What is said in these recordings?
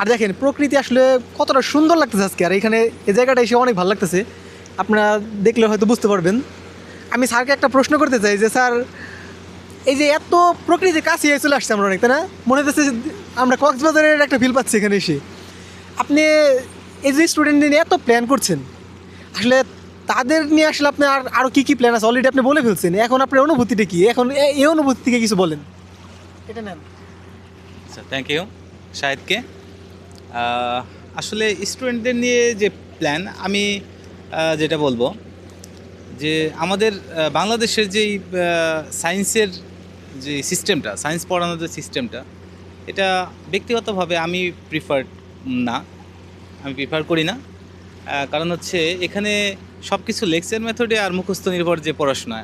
আর দেখেন প্রকৃতি আসলে কতটা সুন্দর লাগতেছে আজকে, আর এখানে এই জায়গাটা এসে অনেক ভালো লাগতেছে। আপনারা দেখলে হয়তো বুঝতে পারবেন। আমি স্যারকে একটা প্রশ্ন করতে চাই যে স্যার, এই যে এত প্রকৃতির কাছে চলে আসছে আমরা অনেক, তাই না? মনে হচ্ছে যে আমরা কক্সবাজারের একটা ফিল পাচ্ছি এখানে এসে। আপনি এই যে স্টুডেন্টদের নিয়ে এত প্ল্যান করছেন, আসলে তাদের নিয়ে আসলে আপনার আরও কী কী প্ল্যান আছে অলরেডি আপনি বলে ফেলছেন। এখন আপনার অনুভূতিটা কী? এখন এই অনুভূতি থেকে কিছু বলেন, এটা নেন। আচ্ছা, থ্যাংক ইউ শাহেদকে। আসলে স্টুডেন্টদের নিয়ে যে প্ল্যান, আমি যেটা বলবো যে আমাদের বাংলাদেশের যেই সায়েন্সের যে সিস্টেমটা, সায়েন্স পড়ানোর যে সিস্টেমটা, এটা ব্যক্তিগতভাবে আমি না আমি প্রিফার করি না। কারণ হচ্ছে এখানে সব কিছু লেকচার মেথডে আর মুখস্থ নির্ভর যে পড়াশোনা।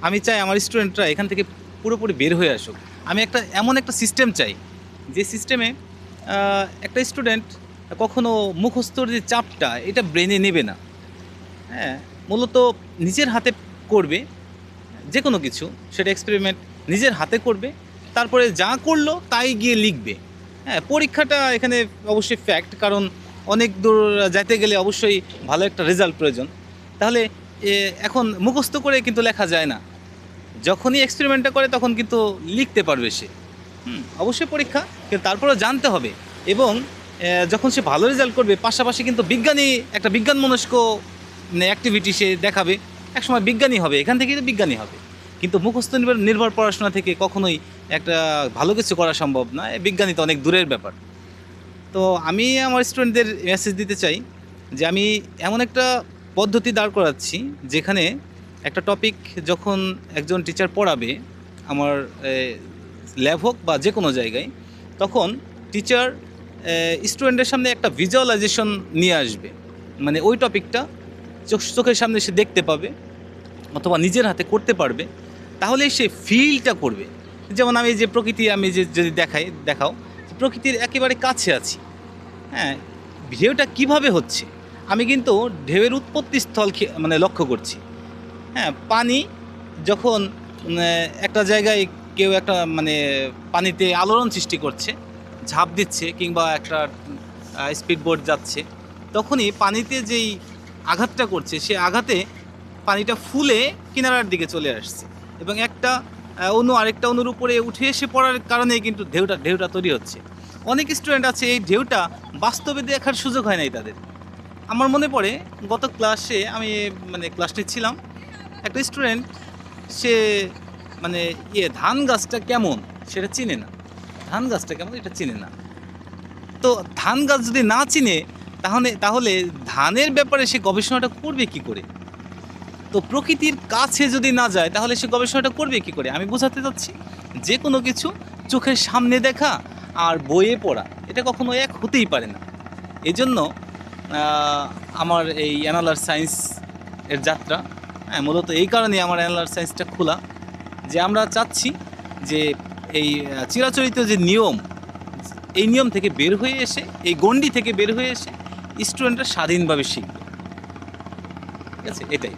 আমি চাই আমার স্টুডেন্টরা এখান থেকে পুরোপুরি বের হয়ে আসুক। আমি এমন একটা সিস্টেম চাই যে সিস্টেমে একটা স্টুডেন্ট কখনো মুখস্থর যে চাপটা এটা ব্রেনে নেবে না। হ্যাঁ, মূলত নিজের হাতে করবে যে কোনো কিছু, সেটা এক্সপেরিমেন্ট নিজের হাতে করবে, তারপরে যা করলো তাই গিয়ে লিখবে। হ্যাঁ, পরীক্ষাটা এখানে অবশ্যই ফ্যাক্ট, কারণ অনেক দূর যেতে গেলে অবশ্যই ভালো একটা রেজাল্ট প্রয়োজন। তাহলে এখন মুখস্থ করে কিন্তু লেখা যায় না। যখনই এক্সপেরিমেন্টটা করে তখন কিন্তু লিখতে পারবে সে। অবশ্যই পরীক্ষা, কিন্তু তারপরেও জানতে হবে। এবং যখন সে ভালো রেজাল্ট করবে, পাশাপাশি কিন্তু একটা বিজ্ঞান মনস্ক অ্যাক্টিভিটি সে দেখাবে, একসময় বিজ্ঞানী হবে, এখান থেকেই তো বিজ্ঞানী হবে। কিন্তু মুখস্থ নির্ভর পড়াশোনা থেকে কখনোই একটা ভালো কিছু করা সম্ভব না। বিজ্ঞানী তো অনেক দূরের ব্যাপার। তো আমি আমার স্টুডেন্টদের মেসেজ দিতে চাই যে আমি এমন একটা পদ্ধতি দাঁড় করাচ্ছি যেখানে একটা টপিক যখন একজন টিচার পড়াবে, আমার ল্যাব হোক বা যে কোনো জায়গায়, তখন টিচার স্টুডেন্টের সামনে একটা ভিজুয়ালাইজেশন নিয়ে আসবে। মানে ওই টপিকটা চোখের সামনে সে দেখতে পাবে অথবা নিজের হাতে করতে পারবে, তাহলে সে ফিলটা করবে। যেমন আমি যে প্রকৃতি, আমি যে যদি দেখাও প্রকৃতির একেবারে কাছে আছি। হ্যাঁ, ঢেউটা কিভাবে হচ্ছে আমি কিন্তু ঢেউয়ের উৎপত্তি স্থল মানে লক্ষ্য করছি। হ্যাঁ, পানি যখন একটা জায়গায় কেউ একটা পানিতে আলোড়ন সৃষ্টি করছে, ঝাঁপ দিচ্ছে, কিংবা একটা স্পিডবোট যাচ্ছে, তখনই পানিতে যেই আঘাতটা করছে সে আঘাতে পানিটা ফুলে কিনারার দিকে চলে আসছে, এবং একটা অণু আরেকটা অণুর উপরে উঠে এসে পড়ার কারণেই কিন্তু ঢেউটা তৈরি হচ্ছে। অনেক স্টুডেন্ট আছে এই ঢেউটা বাস্তবে দেখার সুযোগ হয় নাই তাদের। আমার মনে পড়ে গত ক্লাসে আমি ক্লাস নিচ্ছিলাম, একটা স্টুডেন্ট সে ধান গাছটা কেমন সেটা চিনে না। ধান গাছটা কেমন এটা চিনে না। তো ধান গাছ যদি না চিনে তাহলে ধানের ব্যাপারে সে গবেষণাটা করবে কি করে? তো প্রকৃতির কাছে যদি না যায় তাহলে সে গবেষণাটা করবে কি করে? আমি বোঝাতে চাচ্ছি যে কোনো কিছু চোখের সামনে দেখা আর বইয়ে পড়া এটা কখনো এক হতেই পারে না। এজন্য আমার এই অ্যানালার সায়েন্স এর যাত্রা, হ্যাঁ, মূলত এই কারণেই আমার অ্যানালার সায়েন্সটা খোলা, যে আমরা চাচ্ছি যে এই চিরাচরিত যে নিয়ম, এই নিয়ম থেকে বের হয়ে এসে, এই গণ্ডি থেকে বের হয়ে এসে স্টুডেন্টরা স্বাধীনভাবে শিখবে। ঠিক আছে, এটাই।